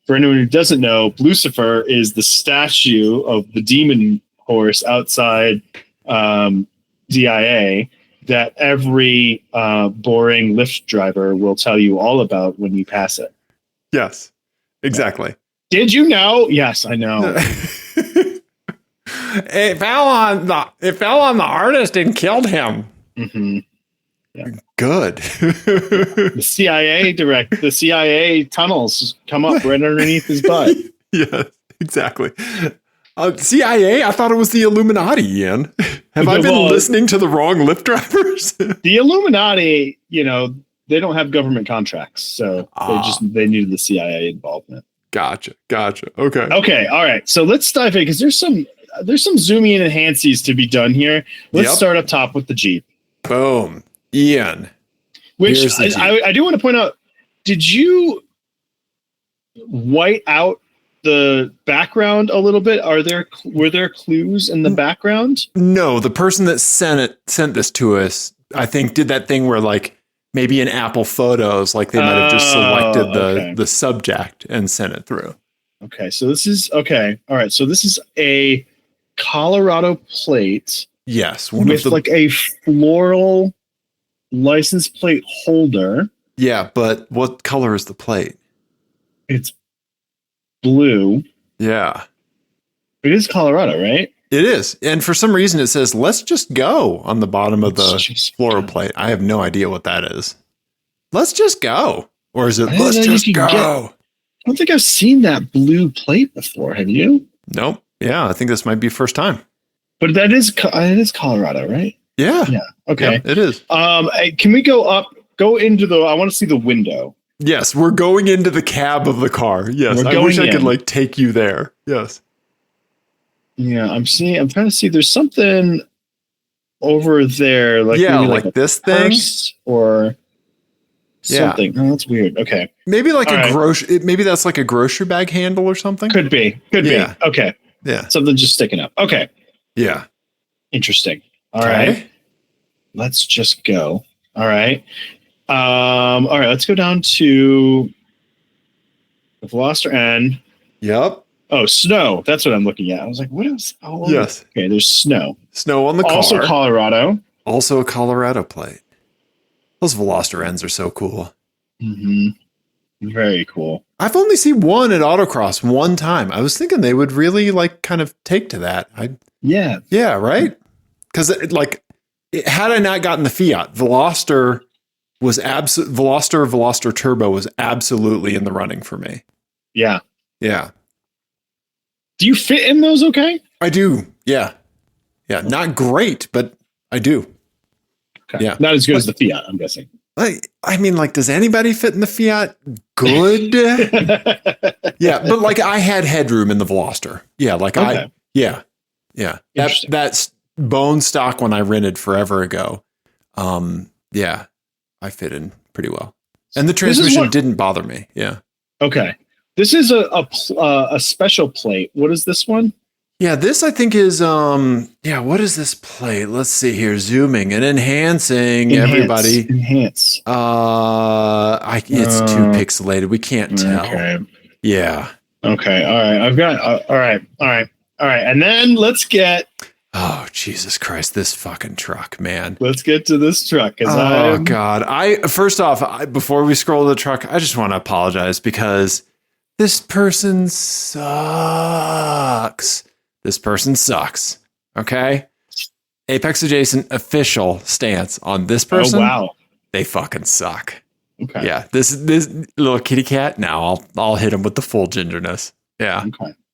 For anyone who doesn't know, Blucifer is the statue of the demon horse outside DIA that every boring Lyft driver will tell you all about when you pass it. Yes, exactly. Did you know? Yes, I know. It fell on the artist and killed him. Mm-hmm. Yeah. Good. The CIA tunnels come up right underneath his butt. Yeah, exactly. CIA? I thought it was the Illuminati, Ian. Have I been listening to the wrong Lyft drivers? The Illuminati, they don't have government contracts, so they needed the CIA involvement. Gotcha. Okay. All right. So let's dive in because there's some zooming in and enhances to be done here. Let's start up top with the Jeep. Boom. Ian. Which I do want to point out, did you white out the background a little bit? Were there clues in the background? No, the person that sent this to us, I think, did that thing where like maybe in Apple Photos, like they might have just selected the subject and sent it through. Okay, so this is okay. All right, so this is a Colorado plate. Yes, with like a floral license plate holder. Yeah, but what color is the plate? It's blue. Yeah. It is Colorado, right? It is. And for some reason it says, let's just go on the bottom of the floral plate. I have no idea what that is. Let's just go. Or is it, let's just go? I don't think I've seen that blue plate before. Have you? Nope. Yeah, I think this might be first time. But it is Colorado, right? Yeah. Yeah. Okay. Yeah, it is. Can we go up? Go into I want to see the window. Yes, we're going into the cab of the car. Yes, I wish I could like take you there. Yes. Yeah, I'm trying to see. There's something over there, like like this thing or something. Yeah. Oh, that's weird. Okay. Maybe like maybe that's like a grocery bag handle or something. Could be. Okay. Yeah. Something just sticking up. Okay. Yeah. Interesting. All right. Let's just go. All right. All right. Let's go down to the Veloster N. Yep. Oh, snow. That's what I'm looking at. I was like, what else? Oh, yes. Okay. There's snow. Snow on the car. Also Colorado. Also a Colorado plate. Those Veloster N's are so cool. Mm-hmm. Very cool. I've only seen one at autocross one time. I was thinking they would really like kind of take to that. Yeah. Yeah. Right. Because had I not gotten the Fiat, Veloster Turbo was absolutely in the running for me. Yeah. Yeah. Do you fit in those okay? I do. Yeah. Yeah. Not great, but I do. Okay. Yeah. Not as good as the Fiat, I'm guessing. Like, I mean, like, does anybody fit in the Fiat? Good. Yeah, but like I had headroom in the Veloster. Yeah, like Okay. Yeah. That's bone stock when I rented forever ago. Yeah, I fit in pretty well. And the transmission didn't bother me. Yeah. Okay. This is a special plate. What is this one? Yeah, this I think is what is this plate? Let's see here. Zooming and enhancing everybody. Enhance. It's too pixelated. We can't tell. Okay. Yeah. Okay. All right. I've got all right. And then let's get oh, Jesus Christ, this fucking truck, man. Let's get to this truck. God. First off, before we scroll to the truck, I just want to apologize because this person sucks. This person sucks. Okay? Apex Adjacent official stance on this person. Oh, wow. They fucking suck. Okay. Yeah. This little kitty cat. Now I'll hit him with the full gingerness. Yeah.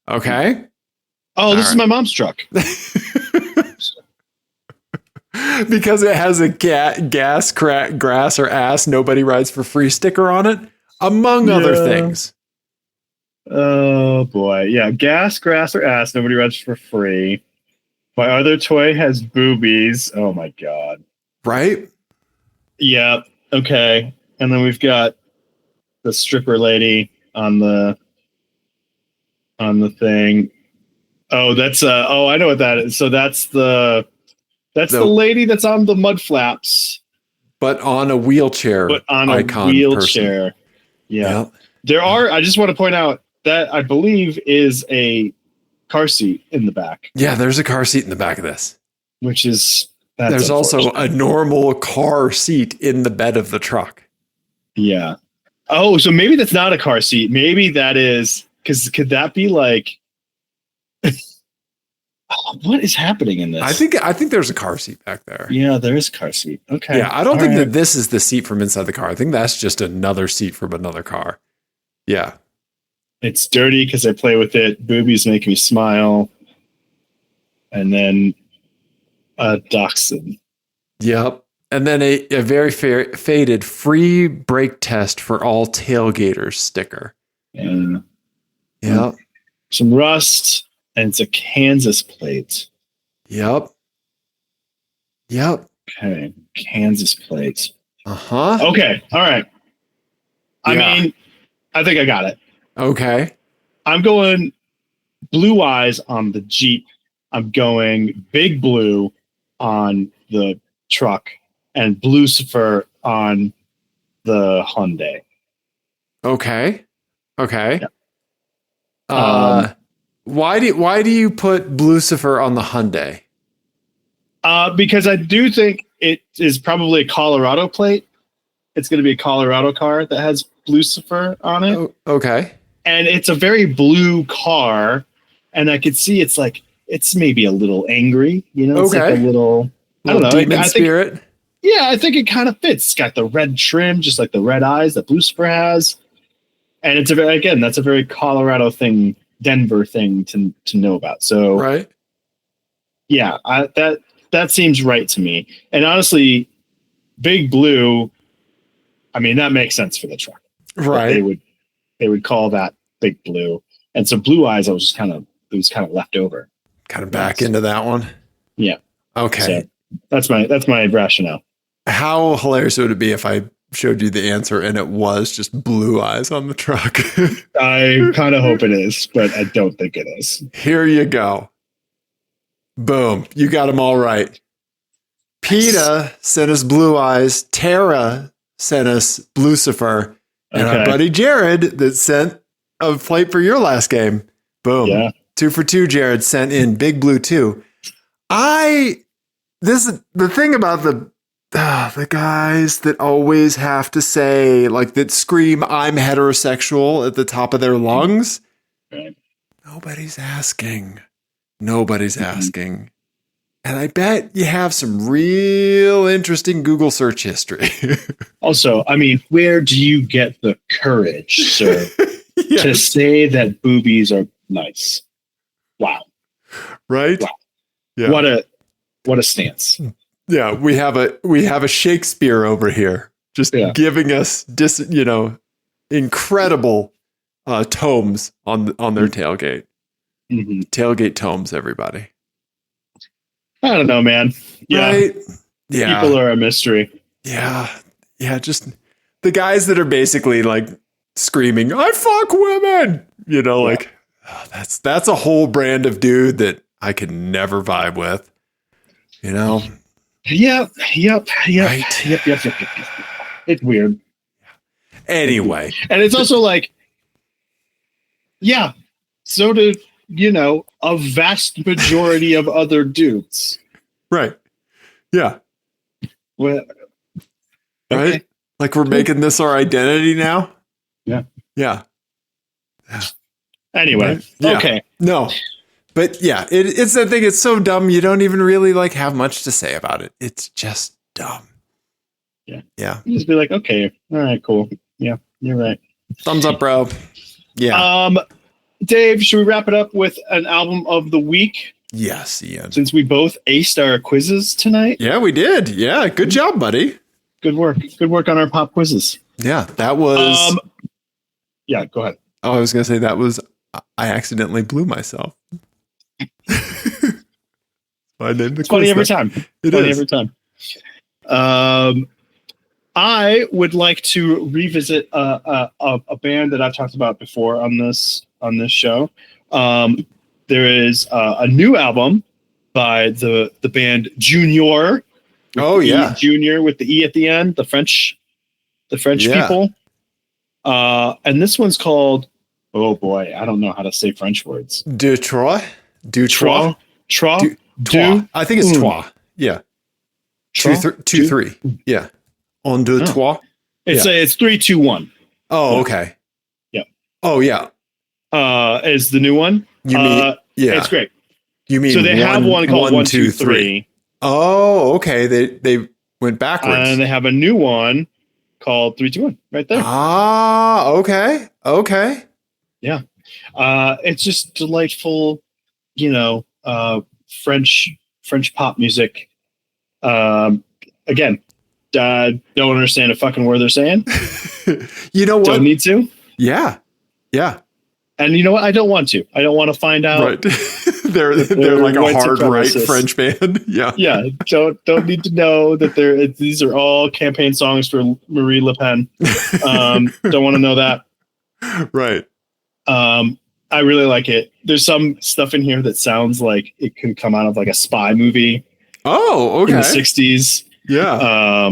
Okay. Oh, this is my mom's truck. Because it has a gas, grass, or ass, nobody rides for free sticker on it, among other things. Oh, boy. Yeah. Gas, grass, or ass, nobody rides for free. My other toy has boobies. Oh, my God. Right? Yeah. Okay. And then we've got the stripper lady on the thing. Oh, that's I know what that is. So that's the lady that's on the mud flaps, but on a wheelchair. Wheelchair. Person. Yeah. There are. I just want to point out that I believe is a car seat in the back. Yeah, there's a car seat in the back of this. Which is there's also a normal car seat in the bed of the truck. Yeah. Oh, so maybe that's not a car seat. Maybe that is because could that be like? What is happening in this? I think there's a car seat back there. Yeah, there is a car seat. Okay. Yeah, I don't think that this is the seat from inside the car. I think that's just another seat from another car. Yeah. It's dirty because I play with it. Boobies make me smile. And then a dachshund. Yep. And then a very faded free brake test for all tailgaters sticker. And yep. Some rust. And it's a Kansas plate. Yep. Okay. Kansas plate. Uh-huh. Okay. All right. I mean, I think I got it. Okay. I'm going blue eyes on the Jeep. I'm going big blue on the truck and Lucifer on the Hyundai. Okay. Yeah. Why do you put Lucifer on the Hyundai? Because I do think it is probably a Colorado plate. It's going to be a Colorado car that has Lucifer on it. Oh, okay. And it's a very blue car, and I could see it's maybe a little angry. You know, it's like a little I don't know, demon spirit. Yeah, I think it kind of fits. It's got the red trim, just like the red eyes that Lucifer has, and it's that's a very Colorado thing. Denver thing to know about. So right. Yeah, that seems right to me. And honestly, big blue, I mean, that makes sense for the truck. Right. They would call that big blue. And so blue eyes, it was kind of left over. Kind of back into that one. Yeah. Okay. So that's my rationale. How hilarious would it be if I showed you the answer and it was just blue eyes on the truck? I kind of hope it is, but I don't think it is. Here you go. Boom. You got them all right. PETA sent us blue eyes. Tara sent us Lucifer. And our buddy Jared that sent a plate for your last game. Boom. Yeah. 2 for 2, Jared sent in big blue too. The thing about the guys that always have to say, like, that scream, I'm heterosexual at the top of their lungs. Right. Nobody's asking. And I bet you have some real interesting Google search history. Also, I mean, where do you get the courage, sir, to say that boobies are nice? Wow. Right? Wow. Yeah. What a stance. Yeah, we have a Shakespeare over here. just giving us incredible tomes on their tailgate. Mm-hmm. Tailgate tomes, everybody. I don't know, man. Yeah. Right? Yeah. People are a mystery. Yeah. Yeah. Just the guys that are basically like screaming, I fuck women, like that's a whole brand of dude that I could never vibe with, Yep. Right? Yep. It's weird. Anyway. And it's also like, so do, a vast majority of other dudes. Right. Yeah. Well, right? Okay. Like we're making this our identity now? Yeah. Yeah. Anyway. Right? Yeah. Okay. No. But yeah, it's that thing. It's so dumb. You don't even really like have much to say about it. It's just dumb. Yeah. Yeah. You just be like, okay. All right, cool. Yeah, you're right. Thumbs up, bro. Yeah. Dave, should we wrap it up with an album of the week? Yes, Ian. Since we both aced our quizzes tonight. Yeah, we did. Yeah, good job, buddy. Good work. Good work on our pop quizzes. Yeah, that was... yeah, go ahead. Oh, I was going to say that was... I accidentally blew myself. I named the it's funny every time. Funny every time. I would like to revisit a band that I've talked about before on this show. There is a new album by the band Juniore. Oh yeah, Junior with the E at the end. The French people. And this one's called. Oh boy, I don't know how to say French words. Trois. Trois. I think it's Trois. Yeah. Trois? 2, 3. Yeah. On deux, trois. It's 3, 2, 1. Oh, okay. Yeah. Oh, yeah. Is the new one? You mean? Yeah. It's great. You mean? So they have one called 1, 2, 3. Oh, okay. They went backwards, and they have a new one called 3, 2, 1 right there. Ah, okay. Yeah. It's just delightful, French pop music. Again, don't understand a fucking word they're saying. You know what? Don't need to. Yeah. And you know what? I don't want to. I don't want to find out. Right. they're like a hard right French band. Yeah. Yeah. Don't need to know that these are all campaign songs for Marie Le Pen. Don't want to know that. Right. I really like it. There's some stuff in here that sounds like it could come out of like a spy movie. Oh, okay. In the 60s. Yeah.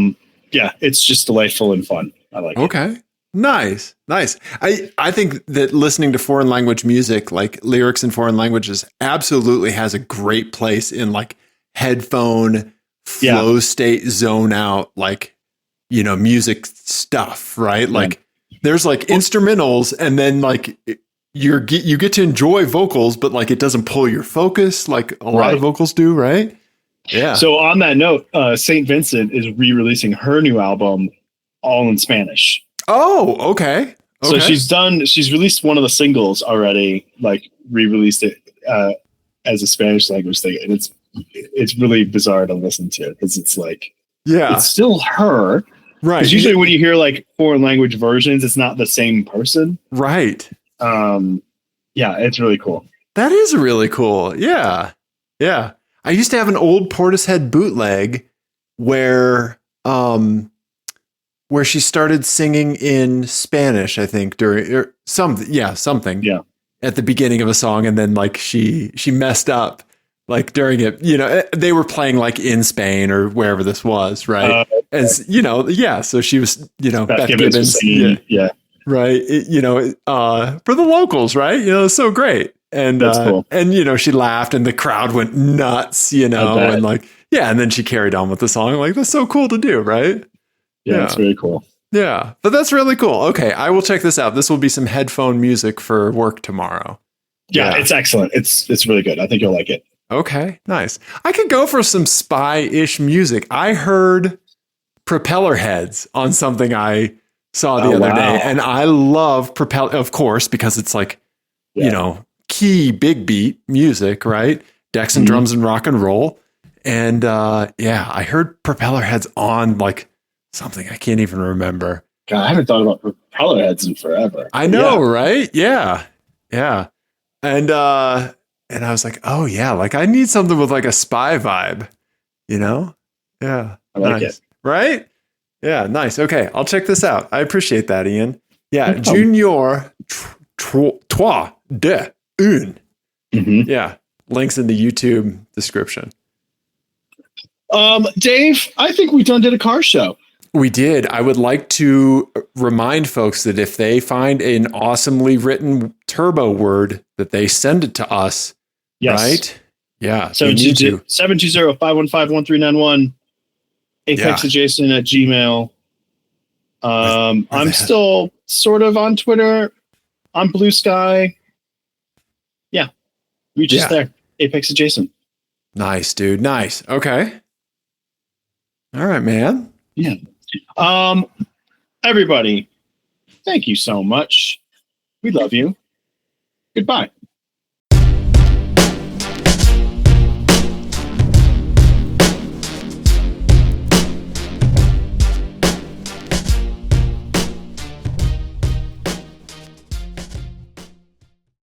Yeah, it's just delightful and fun. I like it. Okay. Nice. I think that listening to foreign language music, like lyrics in foreign languages, absolutely has a great place in like headphone flow state, zone out, like, music stuff, right? Yeah. Like there's like instrumentals and then like you get to enjoy vocals, but like it doesn't pull your focus like a lot of vocals do, right? Yeah. So on that note, St. Vincent is re-releasing her new album all in Spanish. Oh, okay. So she's released one of the singles already, like re-released it as a Spanish language thing. And it's really bizarre to listen to because it's like, it's still her. Right. Because usually when you hear like foreign language versions, it's not the same person. Right. Yeah, it's really cool. That is really cool. Yeah. Yeah. I used to have an old Portishead bootleg where she started singing in Spanish, I think, during something at the beginning of a song. And then like she messed up like during it, they were playing like in Spain or wherever this was. Right. As so she was, Beth Gibbons. Yeah. Right. For the locals. Right. It's so great. And, that's cool. And, she laughed and the crowd went nuts, and like, and then she carried on with the song. Like, that's so cool to do. Right. Yeah, it's really cool. Yeah, but that's really cool. Okay, I will check this out. This will be some headphone music for work tomorrow. Yeah, it's excellent. It's really good. I think you'll like it. Okay, nice. I could go for some spy-ish music. I heard Propeller Heads on something I saw the other day, and I love Propeller, of course, because it's like, key big beat music, right? Decks and drums and rock and roll. And I heard Propeller Heads on like something. I can't even remember. God, I haven't thought about propeller heads in forever. I know, right? Yeah. Yeah. And I was like, oh yeah, like I need something with like a spy vibe, you know? Yeah. I like it. Right? Yeah, nice. Okay, I'll check this out. I appreciate that, Ian. Yeah, No Juniore, Trois, Deux, Mm-hmm. Yeah, links in the YouTube description. Dave, I think we did a car show. We did. I would like to remind folks that if they find an awesomely written turbo word, that they send it to us. Yes. Right? Yeah. 720-515-1391. apexadjacent at Gmail. I'm still sort of on Twitter. I'm Blue Sky. Yeah. We just there. Apex Adjacent. Nice, dude. Nice. Okay. All right, man. Yeah. Everybody, thank you so much. We love you. Goodbye.